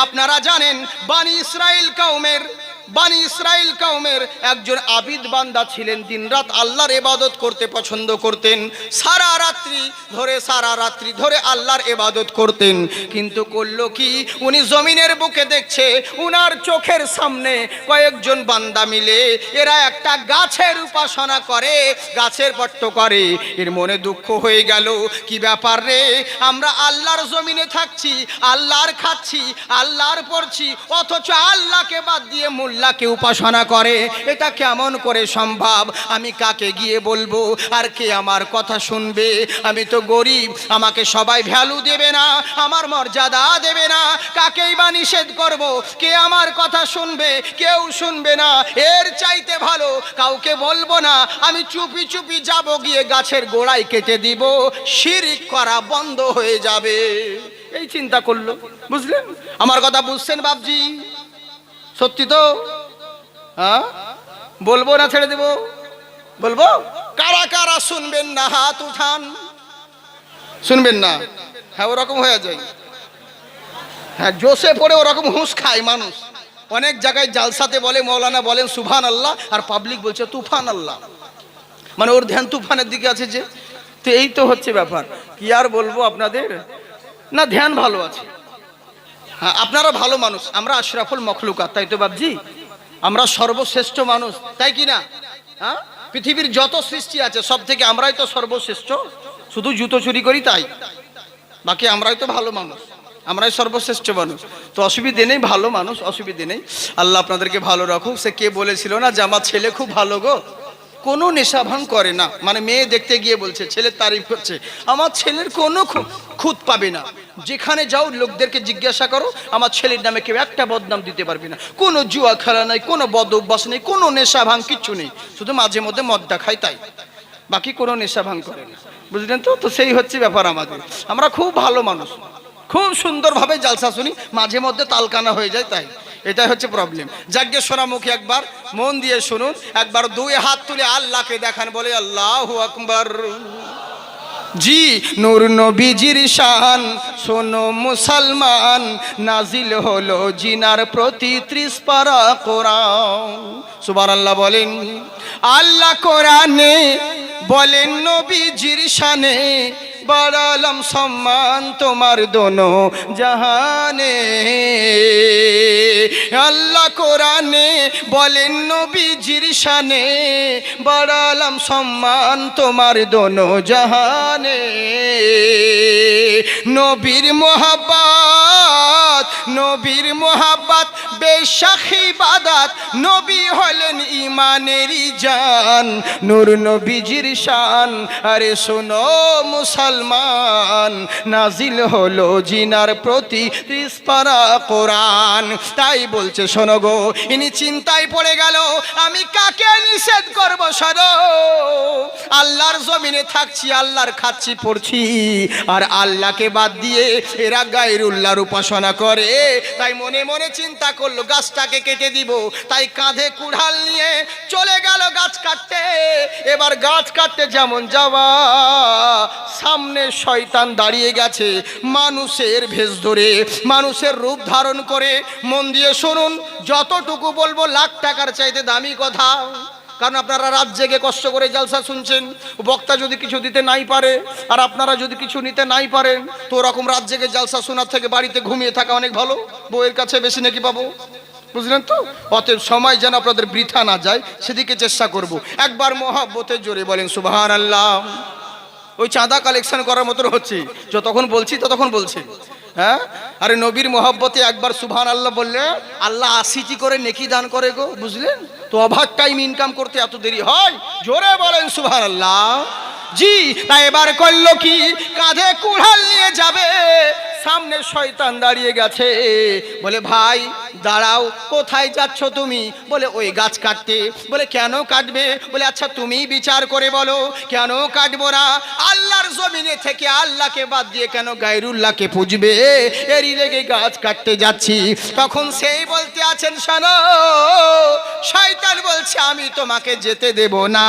আপনারা জানেন বানি ইসরাইল কওমের একজন আবিদ বান্দা ছিলেন, দিনরাত আল্লাহর ইবাদত করতে পছন্দ করতেন, সারা রাত্রি ধরে আল্লাহর ইবাদত করতেন। কিন্তু করলো কি, উনি জমিনের বুকে দেখছে উনার চোখের সামনে কয়েকজন বান্দা মিলে এরা একটা গাছের উপাসনা করে, গাছের পট্ট করে। এর মনে দুঃখ হয়ে গেল, কি ব্যাপার রে, আমরা আল্লাহর জমিনে থাকছি, আল্লাহর খাচ্ছি, আল্লাহর পড়ছি, অথচ আল্লাহকে বাদ দিয়ে মোল্লাকে উপাসনা করে, এটা কেমন করে সম্ভব? আমি কাকে গিয়ে বলবো আর কে আমার কথা শুনবে? আমি তো গরিব, আমাকে সবাই ভ্যালু দেবে না, আমার মর্যাদা দেবে না, কাকেই বা নিষেধ করব? কে আমার কথা শুনবে? কেউ শুনবে না। এর চাইতে ভালো কাউকে বলবো না, আমি চুপি চুপি যাব, গিয়ে গাছের গোড়ায় কেটে দিব, শিরক করা বন্ধ হয়ে যাবে। এই চিন্তা করলো। বুঝলেন আমার কথা? বুঝছেন বাপজি? সত্যি তো? হ্যাঁ, বলবো না ছেড়ে দেব? বলবো। কারা কারা শুনবেন না হাত উঠান। শুনবেন না? হ্যাঁ, ওরকম হয়ে যায়। হ্যাঁ, জোশে পড়ে ওরকম হুঁশ খায় মানুষ। অনেক জায়গায় জালসাতে বলে, মৌলানা বলেন সুবহান আল্লাহ, আর পাবলিক বলছে তুফান আল্লাহ, মানে ওর ধ্যান তুফানের দিকে আছে যে। তো এই তো হচ্ছে ব্যাপার। কি আর বলবো আপনাদের, না ধ্যান ভালো আছে। হ্যাঁ, আপনারা ভালো মানুষ, আমরা আশরাফুল মখলুকাত, তাই তো বাবজি? আমরা সর্বশ্রেষ্ঠ মানুষ, তাই কি না? হ্যাঁ, পৃথিবীর যত সৃষ্টি আছে সব থেকে আমরাই তো সর্বশ্রেষ্ঠ, শুধু জুতো চুরি করি তাই, বাকি আমরাই তো ভালো মানুষ, আমরাই সর্বশ্রেষ্ঠ মানুষ। তো অসুবিধে নেই, ভালো মানুষ, অসুবিধে নেই। আল্লাহ আপনাদেরকে ভালো রাখুক। সে কে বলেছিল না যে আমার ছেলে খুব ভালো গো, কোনো নেশা ভাঙ করে না, মানে মেয়ে দেখতে গিয়ে বলছে, ছেলের তারিফ করছে, আমার ছেলের কোনো খুঁত পাবে না, যেখানে যাও লোকদেরকে জিজ্ঞাসা করো, আমার ছেলের নামে কেউ একটা বদনাম দিতে পারবে না, কোনো জুয়া খেলা নাই, কোনো বদ অভ্যাস নেই, কোনো নেশা ভাঙ কিচ্ছু নেই, শুধু মাঝে মধ্যে মদটা খায় তাই, বাকি কোনো নেশা ভাঙ করে না। বুঝলেন তো? তো সেই হচ্ছে ব্যাপার আমাদের। আমরা খুব ভালো মানুষ, খুব সুন্দরভাবে জালসা শুনি, মাঝে মধ্যে তালকানা হয়ে যায় তাই, এটাই হচ্ছে প্রবলেম। যাজ্ঞে সোনামুখী একবার মন দিয়ে শুনুন, একবার দুই হাত তুলে আল্লাহকে দেখান, বলে আল্লাহু আকবার। জি, নূর নবীজির শান শোনো মুসলমান, নাজিল হলো জিনার প্রতি 30 পারা কোরআন। সুবহানাল্লাহ বলেন। আল্লাহ কোরআনে বলেন নবীজির শানে, বাড়ালাম সম্মান তোমার দোনো জাহানে। আল্লাহ কোরআনে বলেন নবীজির শানে, বাড়ালাম সম্মান তোমার দোনো জাহানে। নবীর মোহাব্বত বেশাখ ইবাদত, নবী হলেন ইমানেরই জান, নূর নবীজির শান। আরে শোনো মুসলমান, নাজিল হলো জিনার প্রতি 30 পারা কোরআন। তাই বলছে শোনো গো, ইনি চিন্তায় পড়ে গেল, আমি কাকে নিষেধ করবো? শোনো, আল্লাহর জমিনে থাকছি, আল্লাহর খাচ্ছি পড়ছি, আর আল্লাহকে বাদ দিয়ে এরা গায়রুল্লাহর উপাসনা করে। তাই মনে মনে চিন্তা করলো গাছটাকে কেটে দিব, তাই কাঁধে কুড়াল নিয়ে চলে গেল গাছ কাটতে। এবার গাছ কাটতে যেমন যাওয়া, সামনে শয়তান দাঁড়িয়ে গেছে মানুষের ভেষ ধরে, মানুষের রূপ ধারণ করে। মন দিয়ে শুনুন, যতটুকু বলবো লাখ টাকার চাইতে দামি কথা, কারণ আপনারা রাত জেগে কষ্ট করে জালসা শুনছেন, বক্তা যদি কিছু দিতে নাই পারে আর আপনারা যদি কিছু নিতে নাই পারেন, তো ওরকম রাত জেগে জালসা শোনার থেকে বাড়িতে ঘুমিয়ে থাকা অনেক ভালো, বউয়ের কাছে বেশি নাকি পাবো। বুঝলেন তো? অতএব সময় যেন আপনাদের বৃথা না যায় সেদিকে চেষ্টা করব। একবার মহব্বতের জোরে বলেন সুবহানাল্লাহ। ওই চাঁদা কালেকশন করার মতো হচ্ছে, যতক্ষণ বলছি ততক্ষণ বলছে। হ্যাঁ, আরে নবীর মহব্বতে একবার সুবহানাল্লাহ বললে আল্লাহ 80টি করে নেকি দান করে গো। বুঝলেন তো? অভাগ টাইম ইনকাম করতে এত দেরি হয়? জোরে বলেন সুবহানাল্লাহ। জি, তাই এবার করলো কি, কাঁধে কুড়াল নিয়ে যাবে, সামনে শয়তান দাঁড়িয়ে গেছে। বলে ভাই দাঁড়াও, কোথায় যাচ্ছ তুমি? বলে ওই গাছ কাটতে। বলে কেন কাটবে? বলে আচ্ছা তুমি বিচার করে বলো, কেন কাটবো না? আল্লাহর জমিনে থেকে আল্লাহকে বাদ দিয়ে কেন গায়রুল্লাহকে পুজবে? এরই লেগে গাছ কাটতে যাচ্ছি। তখন সেই বলতে আছেন, শোনো, শয়তান বলছে আমি তোমাকে যেতে দেব না।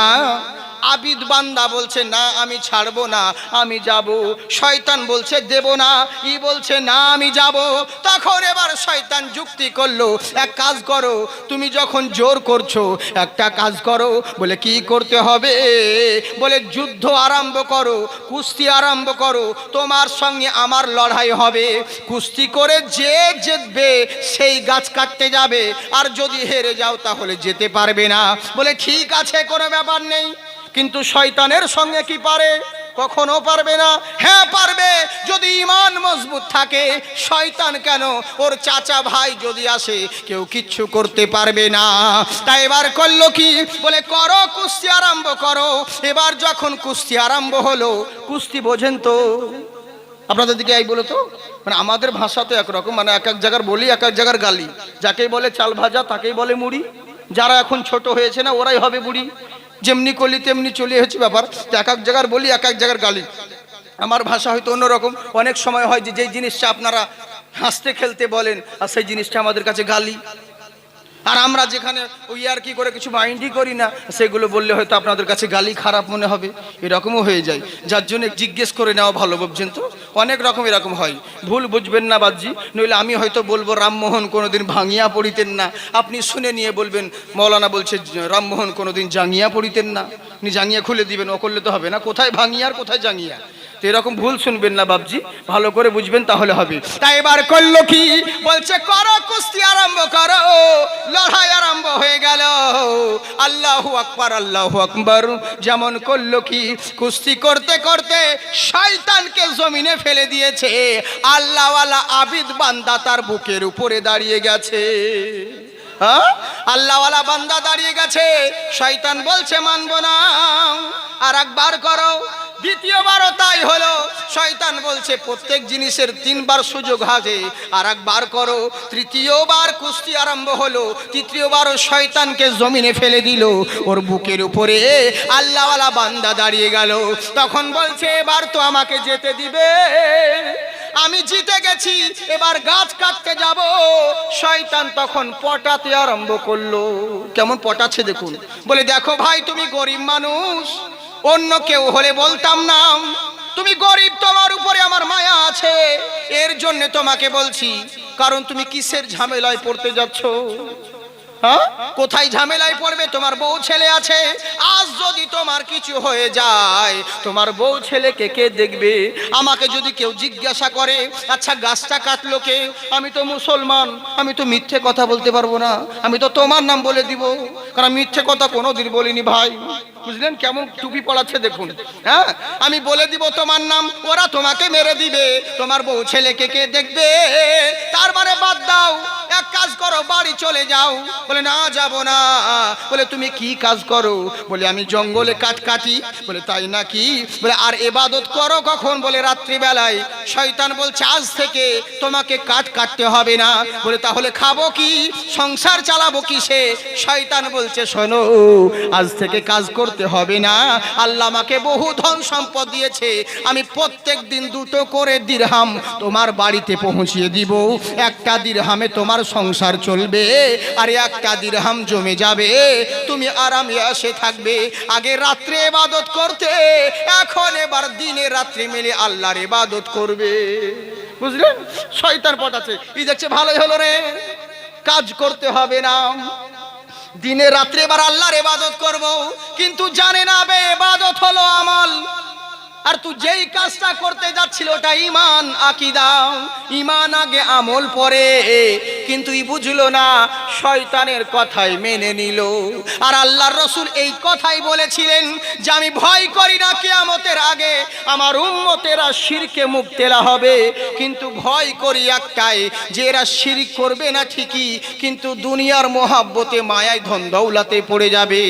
আবিদ বান্দা বলছে না আমি ছাড়বো না, আমি যাব। শয়তান বলছে দেব না, ই বলছে না আমি যাব। তখন এবার শয়তান যুক্তি করলো, এক কাজ করো, তুমি যখন জোর করছো একটা কাজ করো। বলে কি করতে হবে? বলে যুদ্ধ আরম্ভ করো, কুস্তি আরম্ভ করো, তোমার সঙ্গে আমার লড়াই হবে। কুস্তি করে যে জিতবে সেই গাছ কাটতে যাবে, আর যদি হেরে যাও তাহলে যেতে পারবে না। বলে ঠিক আছে, কোনো ব্যাপার নেই। কিন্তু শয়তানের সঙ্গে কি পারে? কখনো পারবে না। হ্যাঁ পারবে, যদি ঈমান মজবুত থাকে। শয়তান কেন, ওর চাচা ভাই যদি আসে কেউ কিচ্ছু করতে পারবে না। তাই এবার করলো কি? বলে করো, কুস্তি আরম্ভ করো। এবার যখন কুস্তি আরম্ভ হলো, কুস্তি বোঝেন তো আপনাদের দিকে? এই বলো তো, মানে আমাদের ভাষা তো একরকম, মানে এক এক জায়গার বলি, এক এক জায়গার গালি। যাকেই বলে চাল ভাজা তাকেই বলে মুড়ি। যারা এখন ছোট হয়েছে না ওরাই হবে বুড়ি। যেমনি করলি তেমনি চলে হচ্ছে ব্যাপার। তো এক এক জায়গার বলি, এক এক জায়গার গালি। আমার ভাষা হয়তো অন্যরকম। অনেক সময় হয় যে যেই জিনিসটা আপনারা হাসতে খেলতে বলেন, আর সেই জিনিসটা আমাদের কাছে গালি। আর আমরা যেখানে ওই আর কি করে কিছু মাইন্ডই করি না, সেগুলো বললে হয়তো আপনাদের কাছে গালি, খারাপ মনে হবে, এরকমও হয়ে যায়। যার জন্য জিজ্ঞেস করে নেওয়া ভালো, বুঝছেন তো? অনেক রকম এরকম হয়, ভুল বুঝবেন না বাজি। নইলে আমি হয়তো বলবো রামমোহন কোনোদিন ভাঙিয়া পড়িতেন না, আপনি শুনে নিয়ে বলবেন মৌলানা বলছে রামমোহন কোনোদিন জাঙ্গিয়া পড়িতেন না। আপনি জাঙ্গিয়া খুলে দিবেন, ও করলে তো হবে না। কোথায় ভাঙিয়া আর কোথায় জাঙ্গিয়া, এরকম ভুল শুনবেন না বাবজি, ভালো করে বুঝবেন তাহলে হবে। তাই এবার করলো কি? বলছে করো, কুস্তি আরম্ভ করো। লড়াই আরম্ভ হয়ে গেল। আল্লাহু আকবার, আল্লাহু আকবার। যেমন করলো কি? কুস্তি করতে করতে শয়তানকে জমিনে ফেলে দিয়েছে। আল্লাহওয়ালা আবিদ বান্দা তার বুকের উপরে দাঁড়িয়ে গেছে। হ্যাঁ, আল্লাহওয়ালা বান্দা দাঁড়িয়ে গেছে। শয়তান বলছে মানবো না, আর একবার করো। দ্বিতীয়বারও তাই হলো। শয়তান বলছে প্রত্যেক জিনিসের তিনবার সুযোগ আছে, আর একবার করো। তৃতীয়বার কুস্তি আরম্ভ হলো। তৃতীয়বারও শয়তানকে জমিনে ফেলে দিল। ওর বুকের উপরে আল্লাহওয়ালা বান্দা দাঁড়িয়ে গেল। তখন বলছে এবার তো আমাকে যেতে দিবে, আমি জিতে গেছি, এবার গাছ কাটতে যাব। শয়তান তখন পটাতে আরম্ভ করলো। কেমন পটাচ্ছে দেখুন। বলে দেখো ভাই, তুমি গরিব মানুষ, অন্য কেউ হলে বলতাম না। তুমি গরিব, তোমার উপরে আমার মায়া আছে, এর জন্য তোমাকে বলছি। কারণ তুমি কিসের ঝামেলায় পড়তে যাচ্ছ? হ্যাঁ, কোথায় ঝামেলায় পড়বে? তোমার বউ ছেলে আছে। আজ যদি তোমার কিছু হয়ে যায়, তোমার বউ ছেলেকে কে দেখবে? আমাকে যদি কেউ জিজ্ঞাসা করে আচ্ছা গাছটা কাটলো কে, আমি তো মুসলমান, আমি তো মিথ্যে কথা বলতে পারবো না। আমি তো তোমার নাম বলে দিব, কারণ মিথ্যে কথা কোনোদিন বলিনি ভাই। বুঝলেন কেমন টুপি পড়াচ্ছে দেখুন। হ্যাঁ, আমি বলে দিব তোমার নাম, ওরা তোমাকে মেরে দিবে। তোমার বউ ছেলেকে কে দেখবে? তার মানে বাদ দাও, এক কাজ করো, বাড়ি চলে যাও। বলে না, যাব না। বলে তুমি কি কাজ করো? বলে আমি জঙ্গলে কাঠ কাটি। বলে তাই নাকি? বলে আর ইবাদত করো কখন? বলে রাত্রিবেলায়। শয়তান বলছে আজ থেকে তোমাকে কাঠ কাটতে হবে না। বলে তাহলে খাবো কি, সংসার চালাবো কিসে? শয়তান বলছে শোনো, আজ থেকে কাজ করতে হবে না। আল্লাহ আমাকে বহু ধন সম্পদ দিয়েছে, আমি প্রত্যেক দিন 2টো করে দিরহাম তোমার বাড়িতে পৌঁছিয়ে দিব। একটা দিরহামে তোমার সংসার চলবে, আর একটা দিরহাম জমে যাবে, তুমি আরামে আসে থাকবে। আগে রাত্রে ইবাদত করতে, এখন এবার দিনে রাত্রে মিলে আল্লাহর ইবাদত করবে। বুঝলেন? শয়তান পটাচ্ছে। এই দেখছে ভালোই হলো রে, কাজ করতে হবে না, দিনে রাত্রে এবার আল্লাহর ইবাদত করব। কিন্তু জানে না বে ইবাদত হলো আমল, আর তুই যেই কাজটা করতে যাচ্ছিল ওটা ঈমান, আকীদা। ঈমান আগে, আমল পরে। কিন্তু ই বুঝলো না, শয়তানের কথাই মেনে নিল। আর আল্লাহর রাসূল এই কথাই বলেছিলেন যে আমি ভয় করি না কিয়ামতের আগে আমার উম্মতেরা শিরকে মুবতলা হবে, কিন্তু ভয় করি একটাই, যে এরা শিরক করবে না ঠিকই, কিন্তু দুনিয়ার মহাব্বতে মায়ায় ধন দৌলতে পড়ে যাবে।